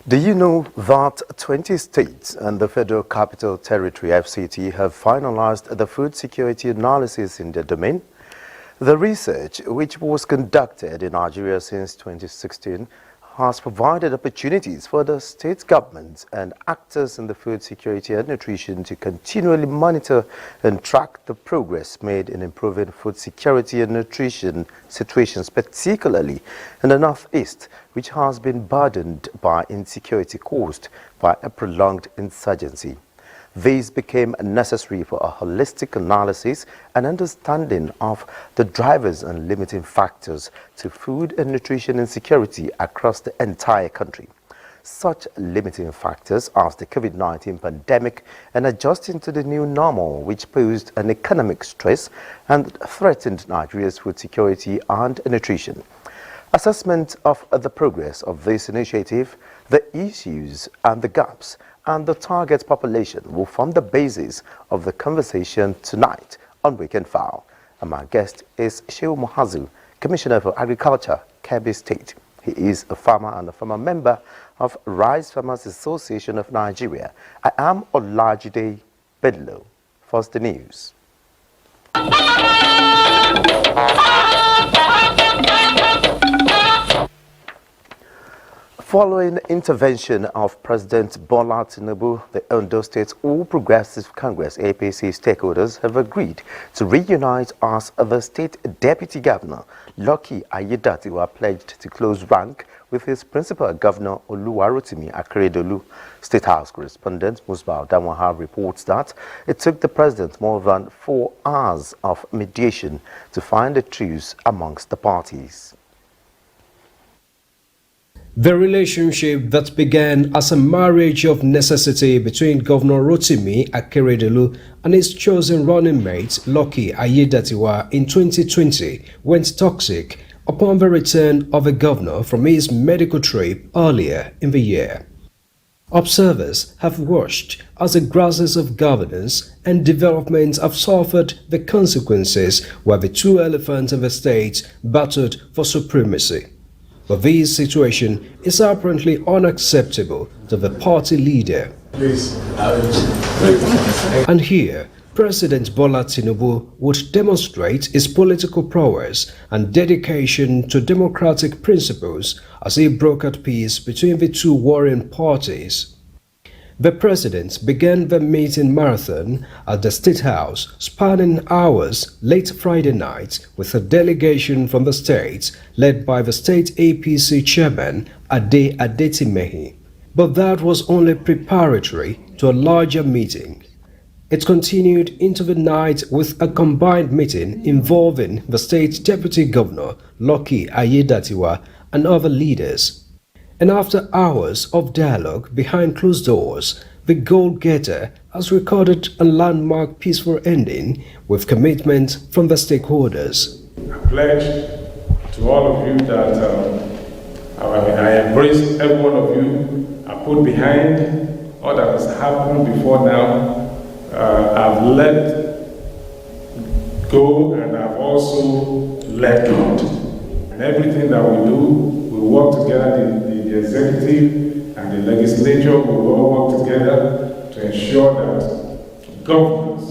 Do you know that 20 states and the Federal Capital Territory (FCT) have finalized the food security analysis in their domain? The research, which was conducted in Nigeria since 2016, has provided opportunities for the state governments and actors in the food security and nutrition to continually monitor and track the progress made in improving food security and nutrition situations, particularly in the Northeast, which has been burdened by insecurity caused by a prolonged insurgency. These became necessary for a holistic analysis and understanding of the drivers and limiting factors to food and nutrition insecurity across the entire country. Such limiting factors as the COVID-19 pandemic and adjusting to the new normal, which posed an economic stress and threatened Nigeria's food security and nutrition. Assessment of the progress of this initiative, the issues and the gaps, and the target population will form the basis of the conversation tonight on Weekend File. And my guest is Shehu Muhazu, Commissioner for Agriculture, Kebbi State. He is a farmer and a former member of Rice Farmers Association of Nigeria. I am Olajide Bedlo. First, the news. Following intervention of President Bola Tinubu, the Ondo State All Progressive Congress APC stakeholders have agreed to reunite as the state deputy governor, Lucky Aiyedatiwa, pledged to close rank with his principal governor, Oluwarotimi Akeredolu. State House correspondent Musbah Damwaha reports that it took the president more than 4 hours of mediation to find a truce amongst the parties. The relationship that began as a marriage of necessity between Governor Rotimi Akeredolu and his chosen running mate, Lucky Aiyedatiwa, in 2020 went toxic upon the return of the governor from his medical trip earlier in the year. Observers have watched as the grasses of governance and development have suffered the consequences where the two elephants in the state battled for supremacy. But this situation is apparently unacceptable to the party leader. And here, President Bola Tinubu would demonstrate his political prowess and dedication to democratic principles as he brokered peace between the two warring parties. The president began the meeting marathon at the State House, spanning hours late Friday night with a delegation from the state led by the state APC chairman Ade Adetimehi. But that was only preparatory to a larger meeting. It continued into the night with a combined meeting involving the state deputy governor Lucky Aiyedatiwa and other leaders. And after hours of dialogue behind closed doors, the goal-getter has recorded a landmark peaceful ending with commitment from the stakeholders. I pledge to all of you that I embrace every one of you. I put behind all that has happened before now. I've let go and I've also let God. And everything that we do, we work together. The executive and the legislature will all work together to ensure that governance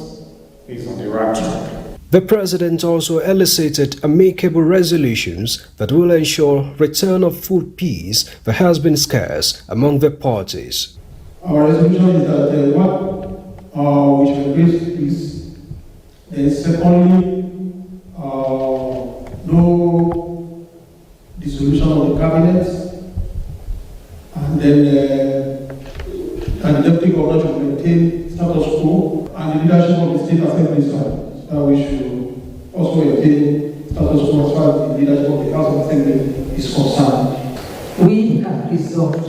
is on the right track. The president also elicited amicable resolutions that will ensure return of food peace that has been scarce among the parties. Our resolution is that we should embrace peace. And secondly, no dissolution of the cabinet. And then the deputy governor should maintain status quo, and the leadership of the state assembly we should also maintain status quo as far as the leadership of the House of Assembly is concerned. We have resolved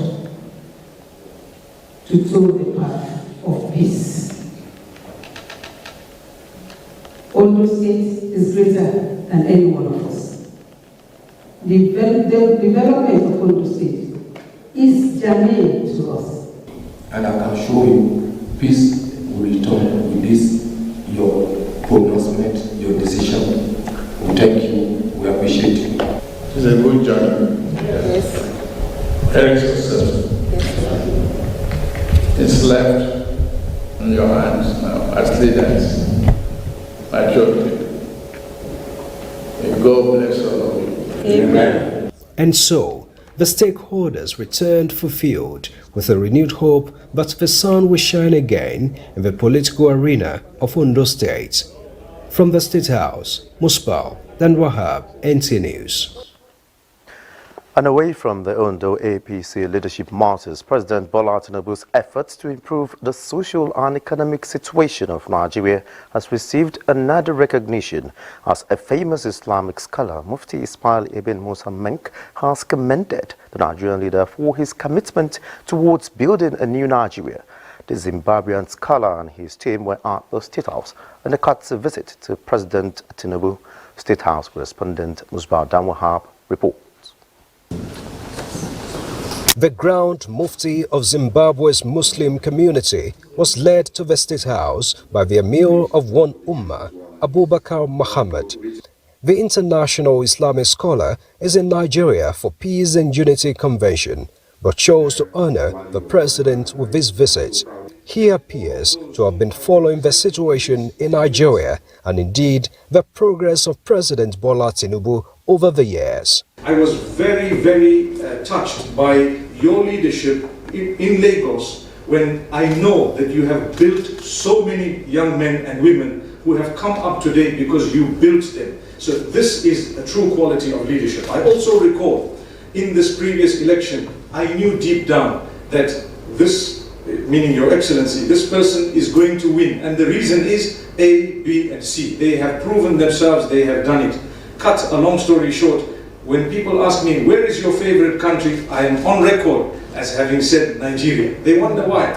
to toe the path of peace. Ondo State is greater than any one of us. The development of Ondo State is germane to us. And I can show you peace will return with this, your pronouncement, your decision. We thank you, we appreciate you. It's a good journey. Yes. Very successful. Yes. is left in your hands now as leaders, majority. May God bless all of you. Amen. And so, the stakeholders returned fulfilled with a renewed hope that the sun will shine again in the political arena of Ondo State. From the State House, Musbal Dan Wahab, NTA News. And away from the Ondo APC leadership matters, President Bola Tinubu's efforts to improve the social and economic situation of Nigeria has received another recognition as a famous Islamic scholar, Mufti Ismail Ibn Musa Menk, has commended the Nigerian leader for his commitment towards building a new Nigeria. The Zimbabwean scholar and his team were at the State House on a courtesy visit to President Tinubu. State House correspondent Musbal Dan Wahab reports. The Grand Mufti of Zimbabwe's Muslim community was led to the State House by the Emir of One Ummah, Abubakar Muhammad. The international Islamic scholar is in Nigeria for Peace and Unity Convention, but chose to honor the president with this visit. He appears to have been following the situation in Nigeria and indeed the progress of President Bola Tinubu over the years. I was very, very touched by your leadership in Lagos when I know that you have built so many young men and women who have come up today because you built them. So this is a true quality of leadership. I also recall in this previous election, I knew deep down that this, meaning Your Excellency, this person is going to win. And the reason is A, B, and C. They have proven themselves, they have done it. Cut a long story short, when people ask me, where is your favorite country? I am on record as having said Nigeria. They wonder why.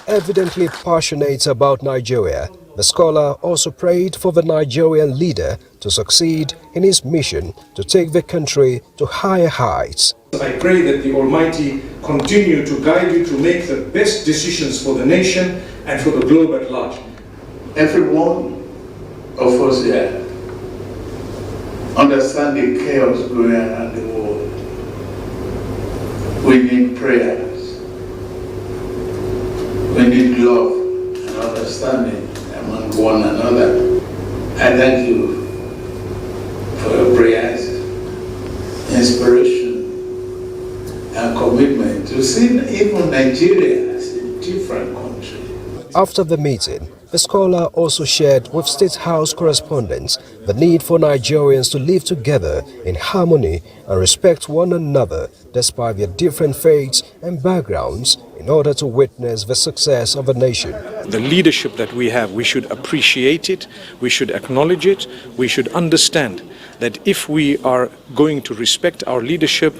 Evidently passionate about Nigeria, the scholar also prayed for the Nigerian leader to succeed in his mission to take the country to higher heights. I pray that the Almighty continue to guide you to make the best decisions for the nation and for the globe at large. Every one of us here understand the chaos going on in the world. We need prayers. We need love and understanding among one another. I thank you for your prayers, inspiration, and commitment to see even Nigeria as a different country. After the meeting, the scholar also shared with State House correspondents the need for Nigerians to live together in harmony and respect one another despite their different faiths and backgrounds in order to witness the success of a nation. The leadership that we have, we should appreciate it, we should acknowledge it, we should understand that if we are going to respect our leadership,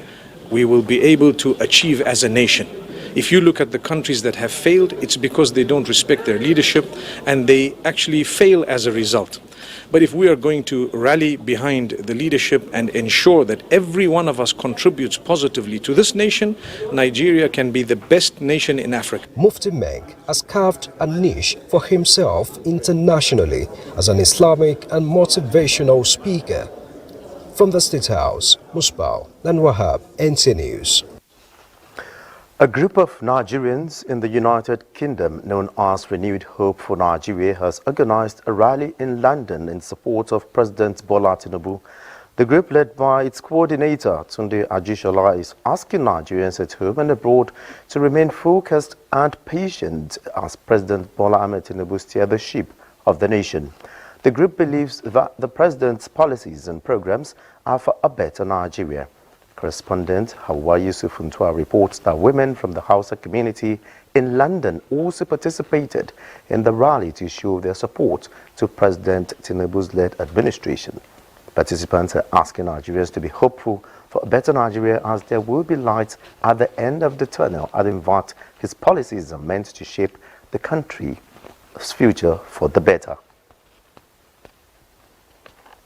we will be able to achieve as a nation. If you look at the countries that have failed, it's because they don't respect their leadership and they actually fail as a result. But if we are going to rally behind the leadership and ensure that every one of us contributes positively to this nation, Nigeria can be the best nation in Africa. Mufti Menk has carved a niche for himself internationally as an Islamic and motivational speaker. From the State House, Musbal Dan Wahab, NTA News. A group of Nigerians in the United Kingdom, known as Renewed Hope for Nigeria, has organized a rally in London in support of President Bola Tinubu. The group, led by its coordinator, Tunde Ajishola, is asking Nigerians at home and abroad to remain focused and patient as President Bola Ahmed Tinubu steers the ship of the nation. The group believes that the president's policies and programs are for a better Nigeria. Correspondent Hawa Yusuf Untua reports that women from the Hausa community in London also participated in the rally to show their support to President Tinubu's led administration. Participants are asking Nigerians to be hopeful for a better Nigeria as there will be light at the end of the tunnel, adding that his policies are meant to shape the country's future for the better.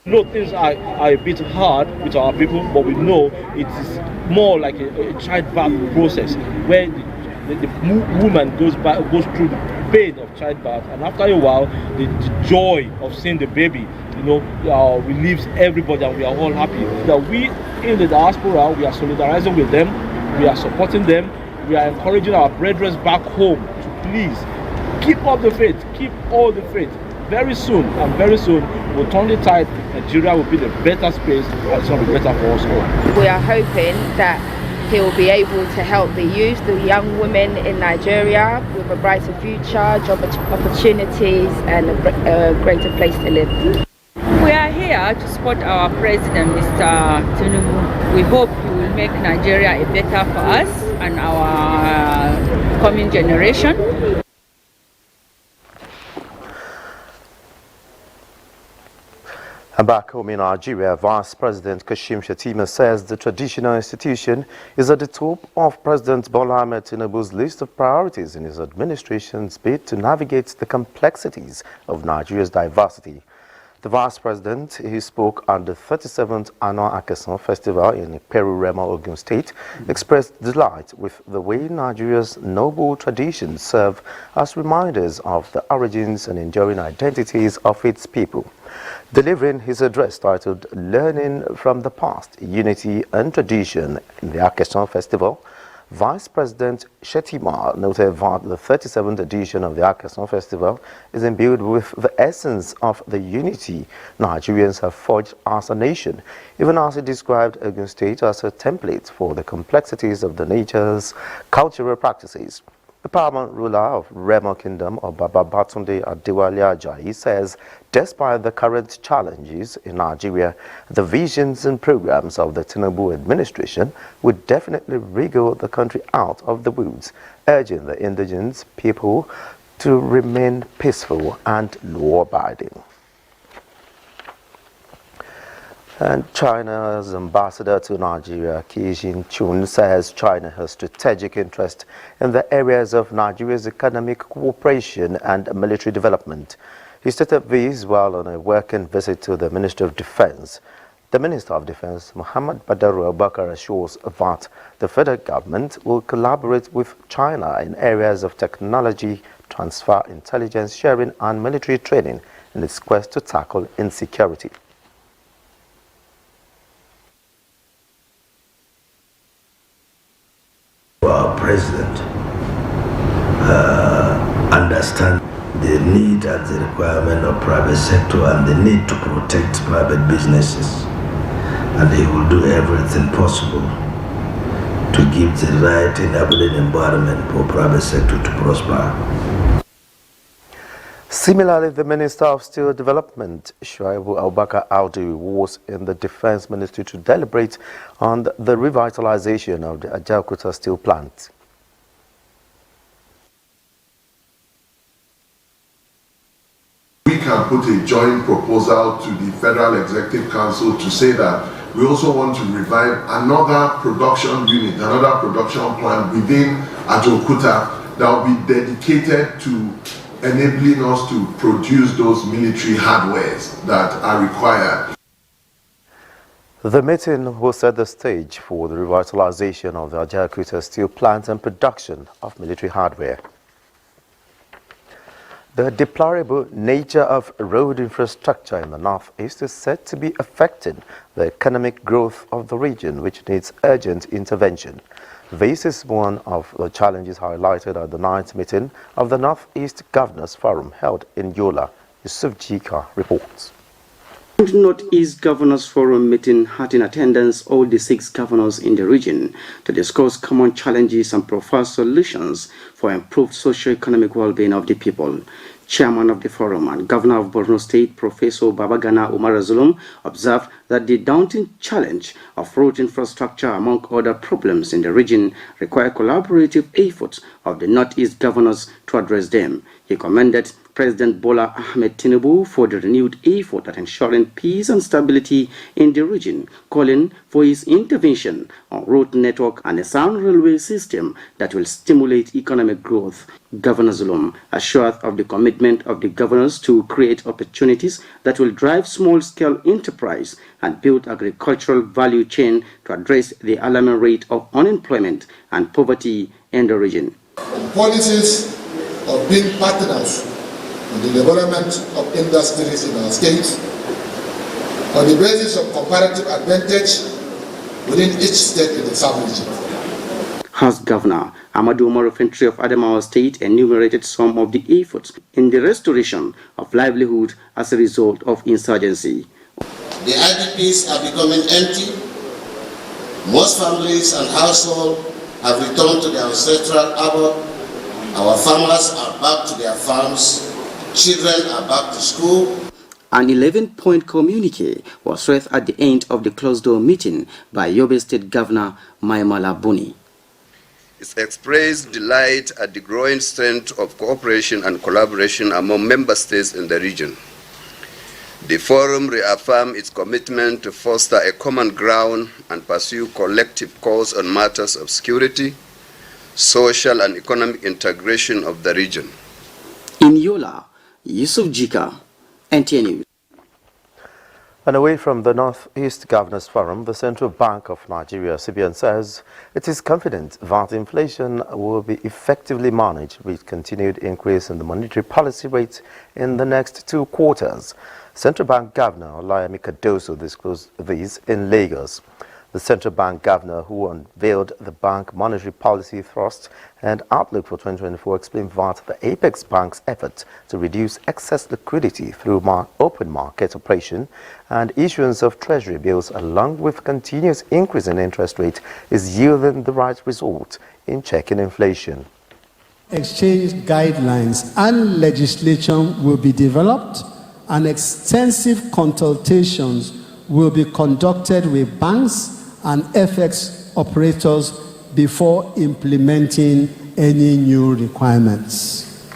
No, things are a bit hard with our people, but we know it is more like a childbirth process where the woman goes through the pain of childbirth, and after a while, the joy of seeing the baby, relieves everybody, and we are all happy. That we in the diaspora, we are solidarizing with them, we are supporting them, we are encouraging our brethren back home to please keep up the faith, keep all the faith. Very soon, we'll turn the tide. Nigeria will be the better space, and it's going to be better for us all. We are hoping that he will be able to help the youth, the young women in Nigeria with a brighter future, job opportunities, and a greater place to live. We are here to support our president, Mr. Tinubu. We hope he will make Nigeria a better for us and our coming generation. And back home in Nigeria, Vice President Kashim Shettima says the traditional institution is at the top of President Bola Ahmed Tinubu's list of priorities in his administration's bid to navigate the complexities of Nigeria's diversity. The Vice President, he spoke on the 37th Annual Akesan Festival in Peru, Remo, Ogun State, expressed delight with the way Nigeria's noble traditions serve as reminders of the origins and enduring identities of its people. Delivering his address titled Learning from the Past, Unity and Tradition in the Akesan Festival, Vice President Shettima noted that the 37th edition of the Akesan Festival is imbued with the essence of the unity Nigerians have forged as a nation, even as he described Ogun State as a template for the complexities of the nature's cultural practices. The paramount ruler of Remo Kingdom, Baba Batunde Adewale Ajayi, says despite the current challenges in Nigeria, the visions and programs of the Tinubu administration would definitely wriggle the country out of the woods, urging the indigenous people to remain peaceful and law-abiding. And China's ambassador to Nigeria, Ki Jin-chun, says China has strategic interest in the areas of Nigeria's economic cooperation and military development. He stated this while on a working visit to the Ministry of Defense. The Minister of Defense, Muhammad Badaru Abubakar, assures that the federal government will collaborate with China in areas of technology, transfer, intelligence sharing, and military training in its quest to tackle insecurity. Our president understand the need and the requirement of private sector and the need to protect private businesses, and he will do everything possible to give the right enabling environment for private sector to prosper. Similarly, the Minister of Steel Development, Shuaibu Abubakar Audu, was in the Defense Ministry to deliberate on the revitalization of the Ajaokuta steel plant. We can put a joint proposal to the Federal Executive Council to say that we also want to revive another production unit, another production plant within Ajaokuta that will be dedicated to enabling us to produce those military hardwares that are required. The meeting will set the stage for the revitalization of the Ajaokuta steel plant and production of military hardware. The deplorable nature of road infrastructure in the northeast is said to be affecting the economic growth of the region, which needs urgent intervention. This is one of the challenges highlighted at the 9th meeting of the Northeast Governors Forum held in Yola. Yusuf Jika reports. The Northeast Governors Forum meeting had in attendance all the 6 governors in the region to discuss common challenges and provide solutions for improved socio-economic well-being of the people. Chairman of the forum and Governor of Borno State, Professor Babagana Umar Zulum, observed that the daunting challenge of road infrastructure, among other problems in the region, require collaborative efforts of the Northeast governors to address them. He commended President Bola Ahmed Tinubu for the renewed effort at ensuring peace and stability in the region, calling for his intervention on road network and a sound railway system that will stimulate economic growth. Governor Zulum assured of the commitment of the governors to create opportunities that will drive small-scale enterprise and build agricultural value chain to address the alarming rate of unemployment and poverty in the region. Policies of being partners in the development of industries in our states on the basis of comparative advantage within each state in the sub-region. House Governor Amadou Umaru Fintri of Adamawa State enumerated some of the efforts in the restoration of livelihood as a result of insurgency. The IDPs are becoming empty. Most families and households have returned to their ancestral abode. Our farmers are back to their farms. Children are back to school. An 11-point communique was read at the end of the closed-door meeting by Yobe State Governor Maimala Buni. It's expressed delight at the growing strength of cooperation and collaboration among member states in the region. The forum reaffirmed its commitment to foster a common ground and pursue collective calls on matters of security, social and economic integration of the region. In Yola, Yusuf Jika, NTA News. And away from the Northeast Governors Forum, the Central Bank of Nigeria, CBN, says it is confident that inflation will be effectively managed with continued increase in the monetary policy rate in the next 2 quarters. Central Bank Governor Olayemi Cardoso disclosed these in Lagos. The Central Bank Governor, who unveiled the bank monetary policy thrust and outlook for 2024, explained that the Apex Bank's effort to reduce excess liquidity through open market operation and issuance of treasury bills, along with continuous increase in interest rate, is yielding the right result in checking inflation. Exchange guidelines and legislation will be developed, and extensive consultations will be conducted with banks and FX operators before implementing any new requirements.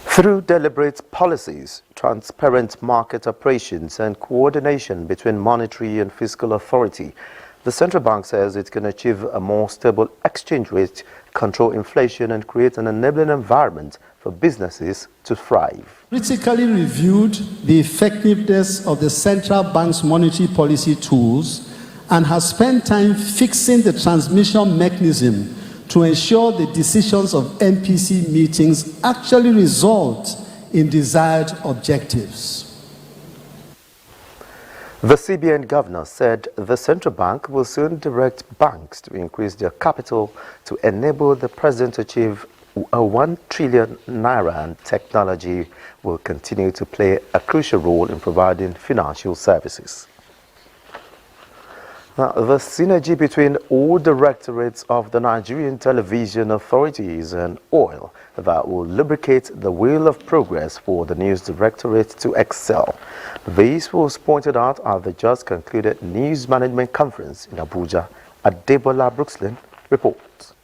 Through deliberate policies, transparent market operations and coordination between monetary and fiscal authority, the central bank says it can achieve a more stable exchange rate, control inflation and create an enabling environment for businesses to thrive. Critically reviewed the effectiveness of the central bank's monetary policy tools and has spent time fixing the transmission mechanism to ensure the decisions of MPC meetings actually result in desired objectives. The CBN governor said the central bank will soon direct banks to increase their capital to enable the president to achieve 1 trillion naira, and technology will continue to play a crucial role in providing financial services. Now, the synergy between all directorates of the Nigerian television authorities and oil that will lubricate the wheel of progress for the news directorate to excel. This was pointed out at the just concluded News Management Conference in Abuja. Adebola Brookslyn reports.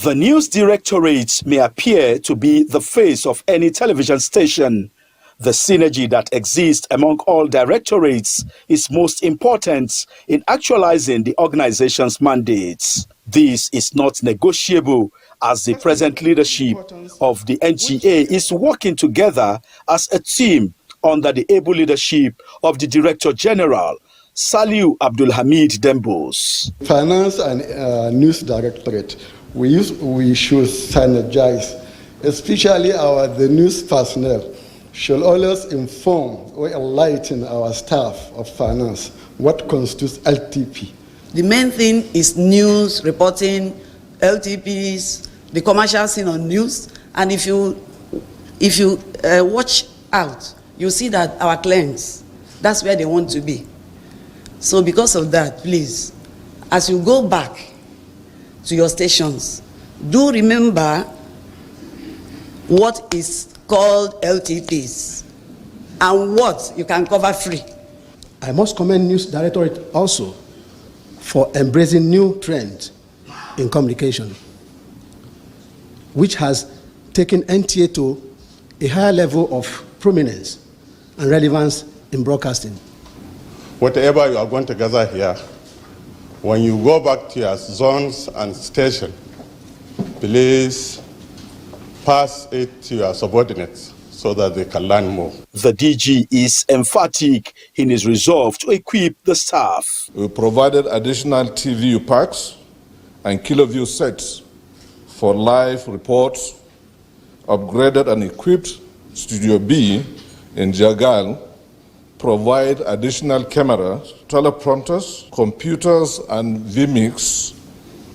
The news directorate may appear to be the face of any television station. The synergy that exists among all directorates is most important in actualizing the organization's mandates. This is not negotiable, as the present leadership of the NTA is working together as a team under the able leadership of the Director General, Saliu Abdulhamid Dembos. Finance and News Directorate, we should synergize, especially the news personnel should always inform or enlighten our staff of finance what constitutes LTP. The main thing is news, reporting, LTPs, the commercial scene on news, and if you watch out, you see that our clients, that's where they want to be. So because of that, please, as you go back to your stations, do remember what is called LTPs and what you can cover free. I must commend News Directorate also for embracing new trends in communication, which has taken NTA to a higher level of prominence and relevance in broadcasting. Whatever you are going to gather here, when you go back to your zones and station, please pass it to your subordinates so that they can learn more. The DG is emphatic in his resolve to equip the staff. We provided additional TV packs and KiloView sets for live reports, upgraded and equipped Studio B in Jagal, provide additional cameras, teleprompters, computers, and vMix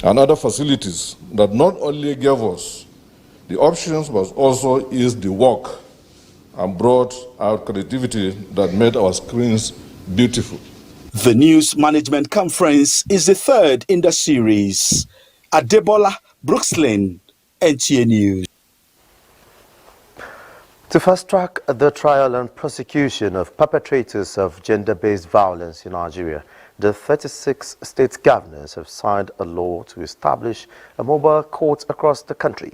and other facilities that not only gave us the options but also eased the work and brought out creativity that made our screens beautiful. The News Management Conference is the third in the series. Adebola Brookslyn, NTA News. To fast-track the trial and prosecution of perpetrators of gender-based violence in Nigeria, the 36 state governors have signed a law to establish a mobile court across the country.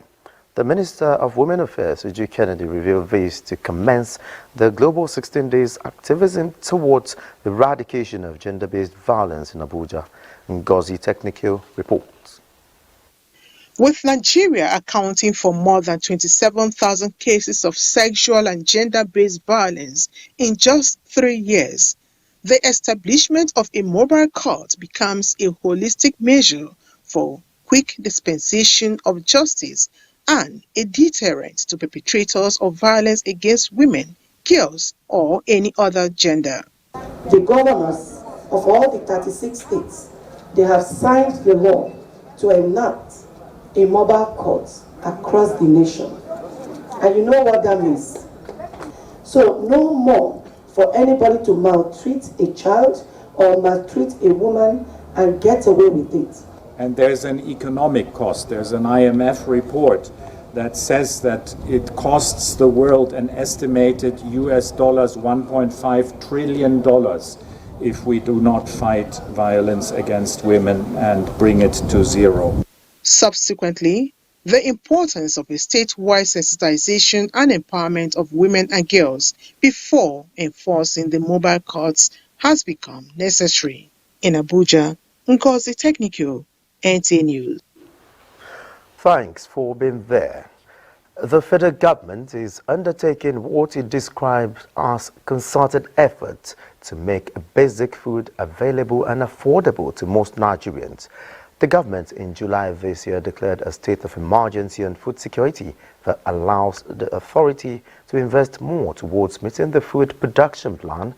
The Minister of Women Affairs, Uju Kennedy, revealed this to commence the global 16 days activism towards the eradication of gender-based violence in Abuja. Ngozi Technical reports. With Nigeria accounting for more than 27,000 cases of sexual and gender-based violence in just 3 years, the establishment of a mobile court becomes a holistic measure for quick dispensation of justice and a deterrent to perpetrators of violence against women, girls, or any other gender. The governors of all the 36 states, they have signed the law to enact a mobile court across the nation. And you know what that means. So no more for anybody to maltreat a child or maltreat a woman and get away with it. And there's an economic cost. There's an IMF report that says that it costs the world an estimated US dollars $1.5 trillion if we do not fight violence against women and bring it to zero. Subsequently, the importance of a statewide sensitization and empowerment of women and girls before enforcing the mobile courts has become necessary. In Abuja, Ngozi Technical, NTA News. Thanks for being there. The federal government is undertaking what it describes as concerted efforts to make basic food available and affordable to most Nigerians. The government in July this year declared a state of emergency on food security that allows the authority to invest more towards meeting the food production plan.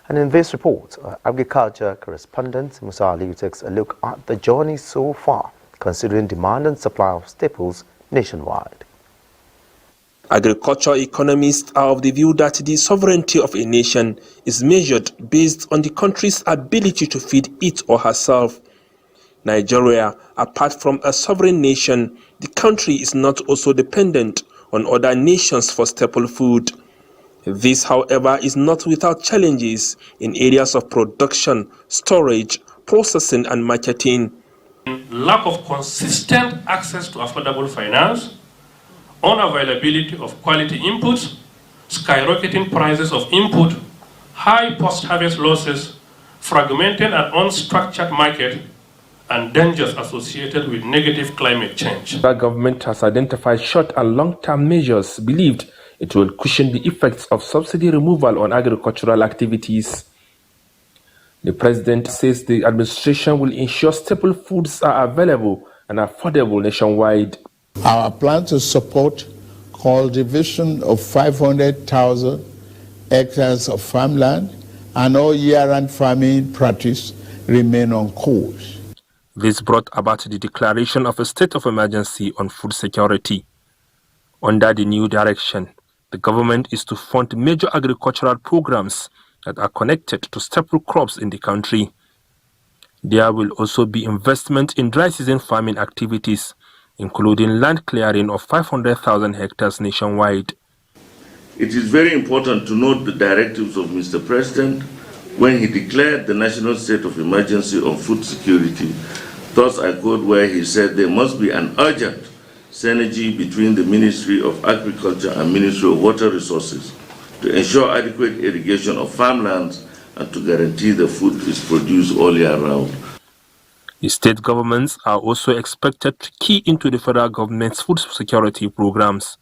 And in this report, agriculture correspondent Musa Ali takes a look at the journey so far, considering demand and supply of staples nationwide. Agriculture economists are of the view that the sovereignty of a nation is measured based on the country's ability to feed it or herself. Nigeria, apart from a sovereign nation, the country is not also dependent on other nations for staple food. This, however, is not without challenges in areas of production, storage, processing and marketing. Lack of consistent access to affordable finance, unavailability of quality inputs, skyrocketing prices of input, high post-harvest losses, fragmented and unstructured market, and dangers associated with negative climate change. The government has identified short and long-term measures believed it will cushion the effects of subsidy removal on agricultural activities. The president says the administration will ensure staple foods are available and affordable nationwide. Our plan to support cultivation of 500,000 hectares of farmland and all year-round farming practice remain on course. This brought about the declaration of a state of emergency on food security. Under the new direction, the government is to fund major agricultural programs that are connected to staple crops in the country. There will also be investment in dry season farming activities, including land clearing of 500,000 hectares nationwide. It is very important to note the directives of Mr. President when he declared the national state of emergency on food security. Thus, I quote where he said there must be an urgent synergy between the Ministry of Agriculture and Ministry of Water Resources to ensure adequate irrigation of farmlands and to guarantee the food is produced all year round. The state governments are also expected to key into the federal government's food security programs.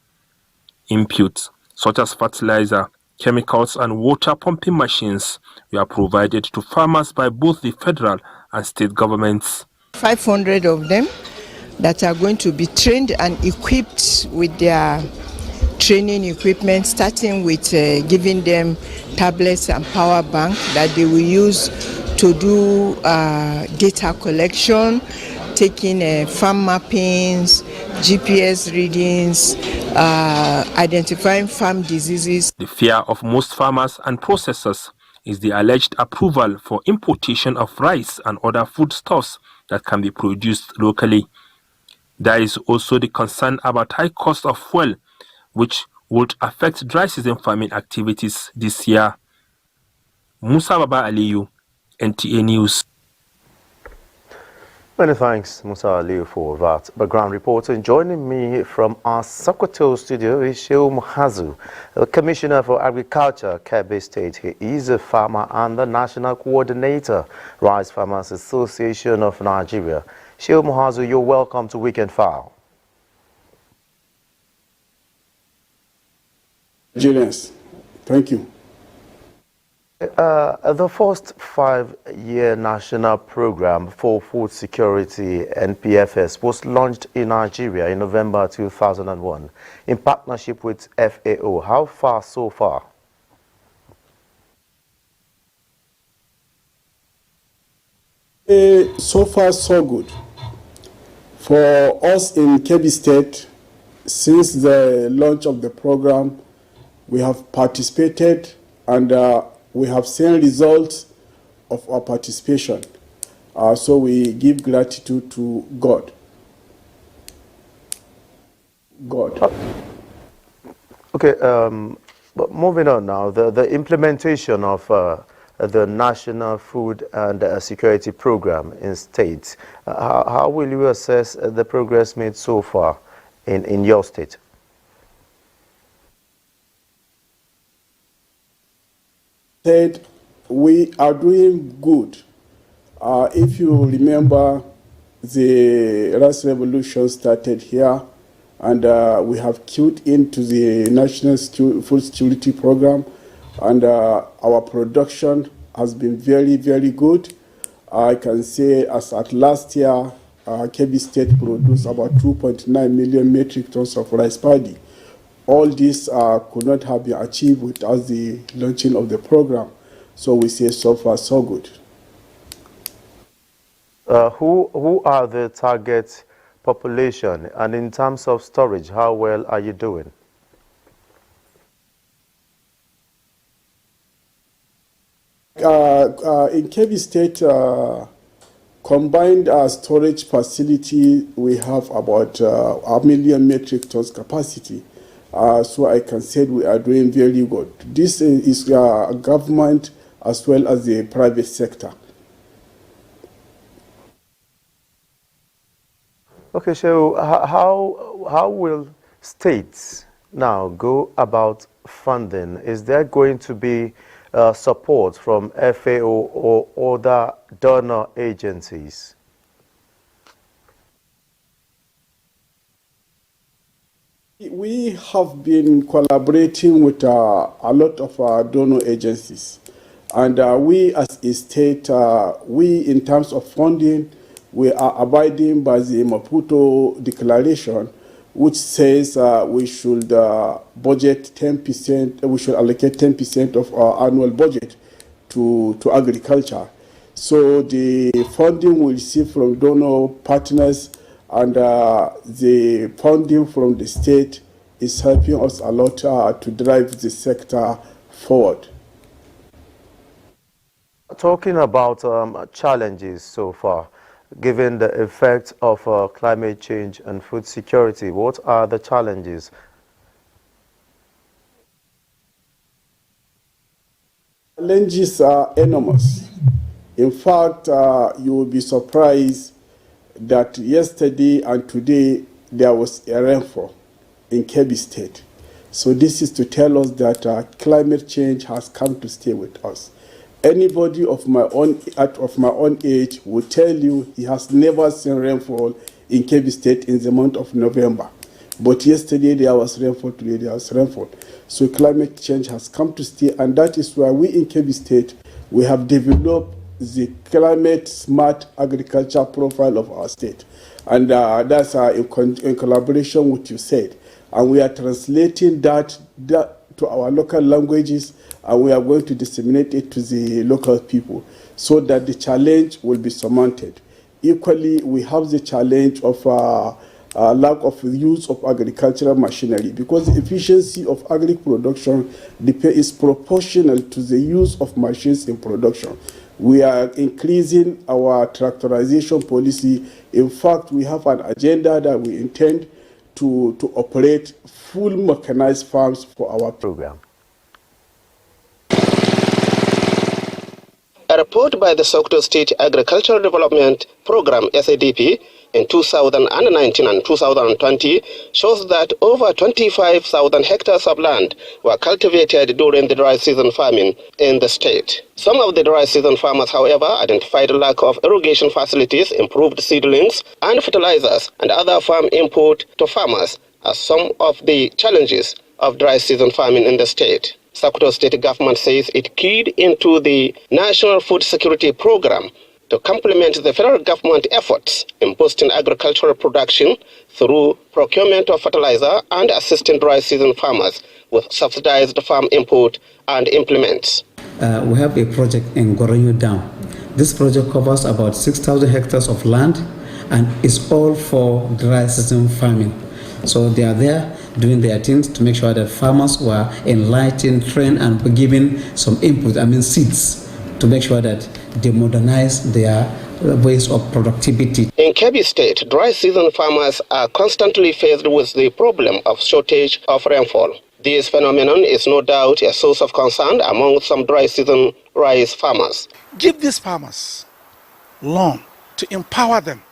Inputs such as fertilizer, chemicals and water pumping machines were provided to farmers by both the federal and state governments. 500 of them that are going to be trained and equipped with their training equipment, starting with giving them tablets and power bank that they will use to do data collection, taking farm mappings, GPS readings, identifying farm diseases. The fear of most farmers and processors is the alleged approval for importation of rice and other foodstuffs that can be produced locally. There is also the concern about high cost of fuel, which would affect dry season farming activities this year. Musa Baba Aliyu, NTA News. Many thanks, Musa Aliyu, for that background reporting. Joining me from our Sokoto studio is Shehu Muhazu, the Commissioner for Agriculture, Kebbi State. He is a farmer and the National Coordinator, Rice Farmers Association of Nigeria. Shehu Muhazu, you're welcome to Weekend File. Nigerians, thank you. The first 5-year national program for food security, NPFS, was launched in Nigeria in November 2001 in partnership with FAO. How far so far? So far, so good. For us in Kebbi State, since the launch of the program, we have participated and we have seen results of our participation. So we give gratitude to God. Okay, but moving on now, the implementation of the National Food and Security Program in states, how will you assess the progress made so far in your state? We are doing good. If you remember, the rice revolution started here, and we have queued into the National Food Security Program, and our production has been very, very good. I can say as at last year, Kebbi State produced about 2.9 million metric tons of rice paddy. All this could not have been achieved without the launching of the program. So we say so far so good. Who are the target population, and in terms of storage, how well are you doing? In Kebbi State, combined storage facility, we have about 1 million metric tons capacity. So I can say we are doing very good. This is government as well as the private sector. Okay, so how will states now go about funding? Is there going to be support from FAO or other donor agencies? We have been collaborating with a lot of donor agencies, and we as a state, in terms of funding, we are abiding by the Maputo Declaration, which says we should budget 10%, we should allocate 10% of our annual budget to agriculture. So the funding we receive from donor partners and the funding from the state is helping us a lot to drive the sector forward. Talking about challenges so far, given the effects of climate change and food security, what are the challenges? Challenges are enormous. In fact, you will be surprised that yesterday and today there was a rainfall in Kebbi State. So this is to tell us that climate change has come to stay with us. Anybody of my own age will tell you he has never seen rainfall in Kebbi State in the month of November. But yesterday there was rainfall, today there was rainfall. So climate change has come to stay, and that is why we in Kebbi State, we have developed the climate smart agriculture profile of our state. And that's in collaboration with USAID. And we are translating that to our local languages, and we are going to disseminate it to the local people so that the challenge will be surmounted. Equally, we have the challenge of lack of use of agricultural machinery, because the efficiency of agri production is proportional to the use of machines in production. We are increasing our tractorization policy. In fact, we have an agenda that we intend to operate full mechanized farms for our program. A report by the Sokoto State Agricultural Development Program, SADP, in 2019 and 2020 shows that over 25,000 hectares of land were cultivated during the dry season farming in the state. Some of the dry season farmers, however, identified a lack of irrigation facilities, improved seedlings and fertilizers, and other farm input to farmers as some of the challenges of dry season farming in the state. Sokoto State government says it keyed into the National Food Security Program to complement the federal government efforts in boosting agricultural production through procurement of fertilizer and assisting dry season farmers with subsidized farm input and implements. We have a project in Goronyo Dam. This project covers about 6,000 hectares of land and is all for dry season farming. So they are there doing their things to make sure that farmers were enlightened, trained, and given some input, seeds, to make sure that they modernize their ways of productivity. In Kebbi State, dry season farmers are constantly faced with the problem of shortage of rainfall. This phenomenon is no doubt a source of concern among some dry season rice farmers. Give these farmers loan to empower them.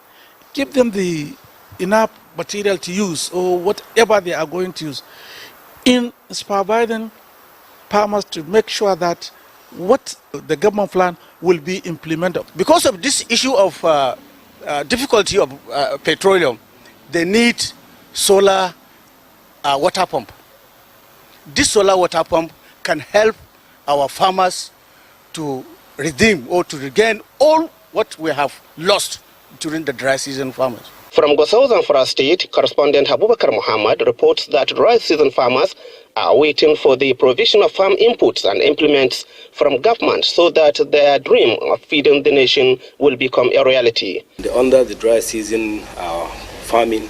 Give them the enough material to use or whatever they are going to use in supervising farmers to make sure that what the government plan will be implemented. Because of this issue of difficulty of petroleum, they need solar water pump. This solar water pump can help our farmers to redeem or to regain all what we have lost during the dry season farmers. From Gusau, Zamfara State, correspondent Abubakar Muhammad reports that dry season farmers are waiting for the provision of farm inputs and implements from government so that their dream of feeding the nation will become a reality. Under the dry season farming,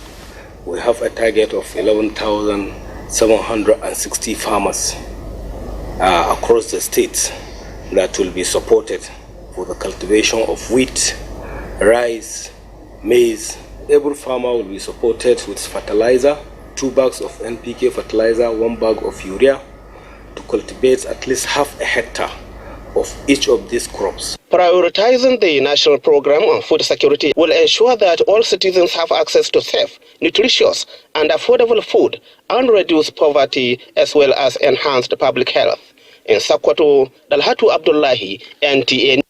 we have a target of 11,760 farmers across the state that will be supported for the cultivation of wheat, rice, maize. Every farmer will be supported with fertilizer, 2 bags of NPK fertilizer, 1 bag of urea, to cultivate at least half a hectare of each of these crops. Prioritizing the national program on food security will ensure that all citizens have access to safe, nutritious, and affordable food and reduce poverty as well as enhanced public health. In Sokoto, Dalhatu Abdullahi, NTA.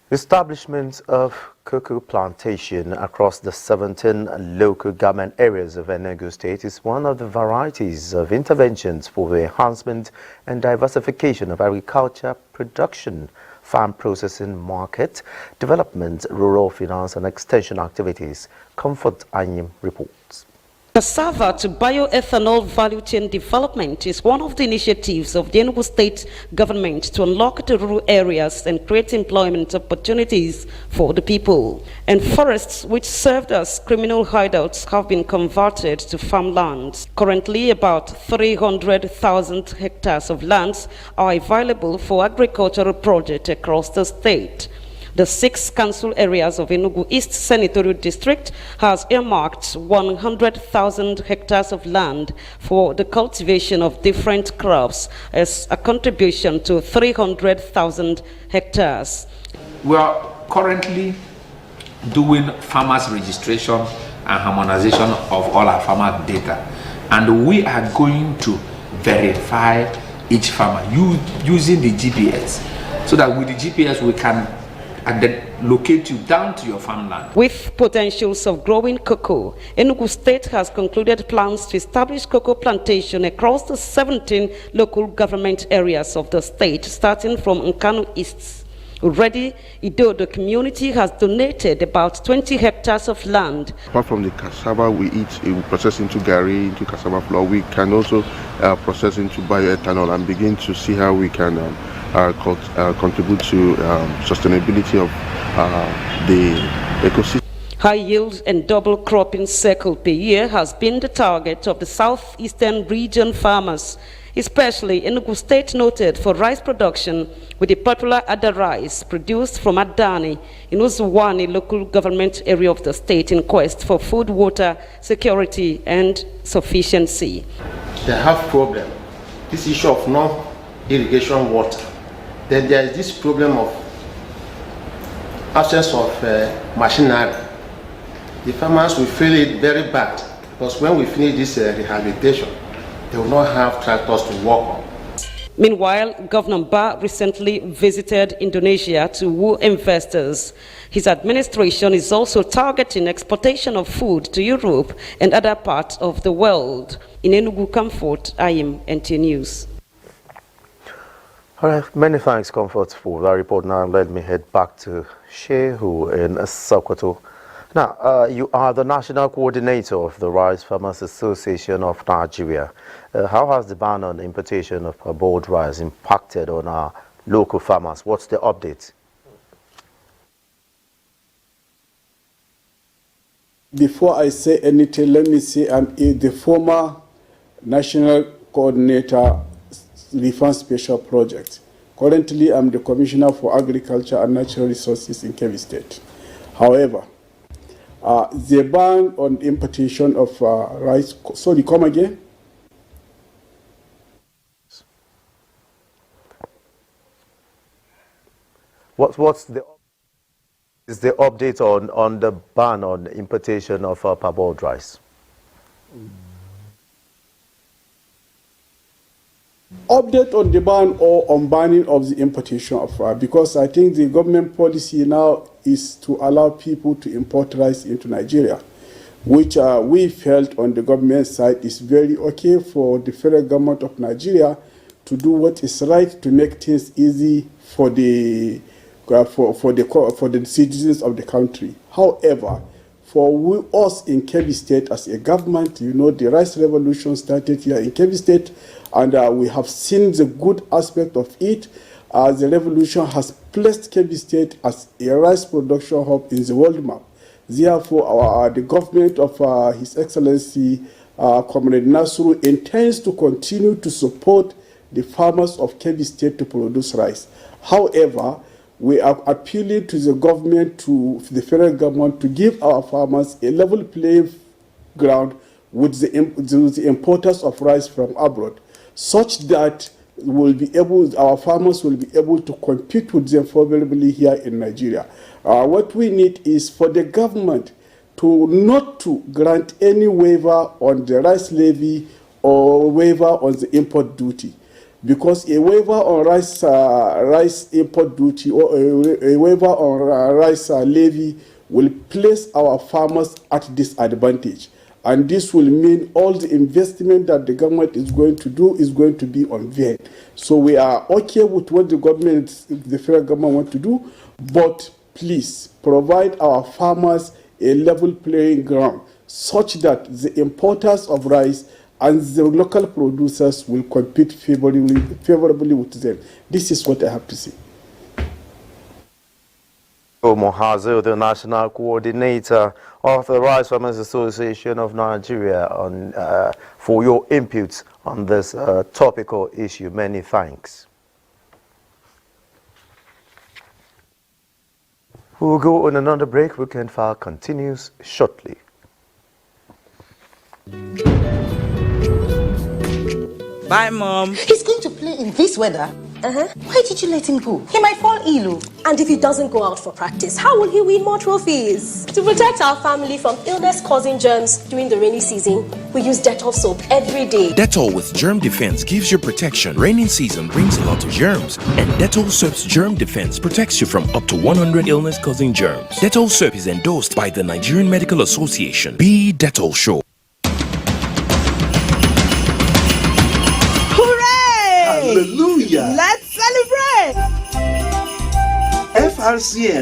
Establishment of cocoa plantation across the 17 local government areas of Enugu State is one of the varieties of interventions for the enhancement and diversification of agriculture production, farm processing, market development, rural finance and extension activities. Comfort Anyim reports. Cassava to bioethanol value chain development is one of the initiatives of the Enugu State government to unlock the rural areas and create employment opportunities for the people. And forests which served as criminal hideouts have been converted to farmlands. Currently, about 300,000 hectares of lands are available for agricultural projects across the state. The 6 council areas of Enugu East Senatorial District has earmarked 100,000 hectares of land for the cultivation of different crops as a contribution to 300,000 hectares. We are currently doing farmers registration and harmonization of all our farmer data, and we are going to verify each farmer using the GPS, so that with the GPS we can and then locate you down to your farmland. With potentials of growing cocoa, Enugu State has concluded plans to establish cocoa plantation across the 17 local government areas of the state, starting from Nkanu East. Already, Idodo community has donated about 20 hectares of land. Apart from the cassava we eat, we process into gari, into cassava flour, we can also process into bioethanol and begin to see how we can contribute to sustainability of the ecosystem. High yield and double cropping cycle per year has been the target of the southeastern region farmers, especially Enugu State, noted for rice production, with the popular Ada rice produced from Adani in Uzuwani local government area of the state, in quest for food, water, security and sufficiency. They have problem, this issue of no irrigation water. Then there is this problem of absence of machinery. The farmers will feel it very bad, because when we finish this rehabilitation, they will not have tractors to work on. Meanwhile, Governor Ba recently visited Indonesia to woo investors. His administration is also targeting exportation of food to Europe and other parts of the world. In Enugu, Comfort, I am NTA News. All right, many thanks, Comfort, for that report. Now let me head back to Shehu in Sokoto. Now, you are the National Coordinator of the Rice Farmers Association of Nigeria. How has the ban on importation of boiled rice impacted on our local farmers? What's the update? Before I say anything, let me say I'm the former National Coordinator Reform Special Project. Currently, I'm the Commissioner for Agriculture and Natural Resources in Kebbi State. However, the ban on importation of rice. Sorry, come again. What's the update on the ban on importation of parboiled rice? Update on the ban or on banning of the importation of rice, because I think the government policy now is to allow people to import rice into Nigeria, which we felt on the government side is very okay for the federal government of Nigeria to do what is right to make things easy for the citizens of the country. However, for us in Kebbi State as a government, you know, the rice revolution started here in Kebbi State, and we have seen the good aspect of it. The revolution has placed Kebbi State as a rice production hub in the world map. Therefore, the government of His Excellency Comrade Nasru intends to continue to support the farmers of Kebbi State to produce rice. However, we are appealing to the government, to the federal government, to give our farmers a level playing ground with the importers of rice from abroad, such that our farmers will be able to compete with them favorably here in Nigeria. What we need is for the government not to grant any waiver on the rice levy or waiver on the import duty. Because a waiver on rice import duty or a waiver on rice levy will place our farmers at disadvantage. And this will mean all the investment that the government is going to do is going to be on vain. So we are okay with what the federal government want to do, but please provide our farmers a level playing ground such that the importers of rice and the local producers will compete favorably with them. This is what I have to say. Mohazu, the National Coordinator of the Rice Farmers Association of Nigeria, for your inputs on this topical issue. Many thanks. We'll go on another break. Weekend File continues shortly. Bye, Mom. He's going to play in this weather. Why did you let him go? He might fall ill. And if he doesn't go out for practice, how will he win more trophies? To protect our family from illness-causing germs during the rainy season, we use Dettol soap every day. Dettol with Germ Defense gives you protection. Raining season brings a lot of germs, and Dettol soap's Germ Defense protects you from up to 100 illness-causing germs. Dettol soap is endorsed by the Nigerian Medical Association. Be Dettol Show. Hooray! Hallelujah! Let's celebrate! LCN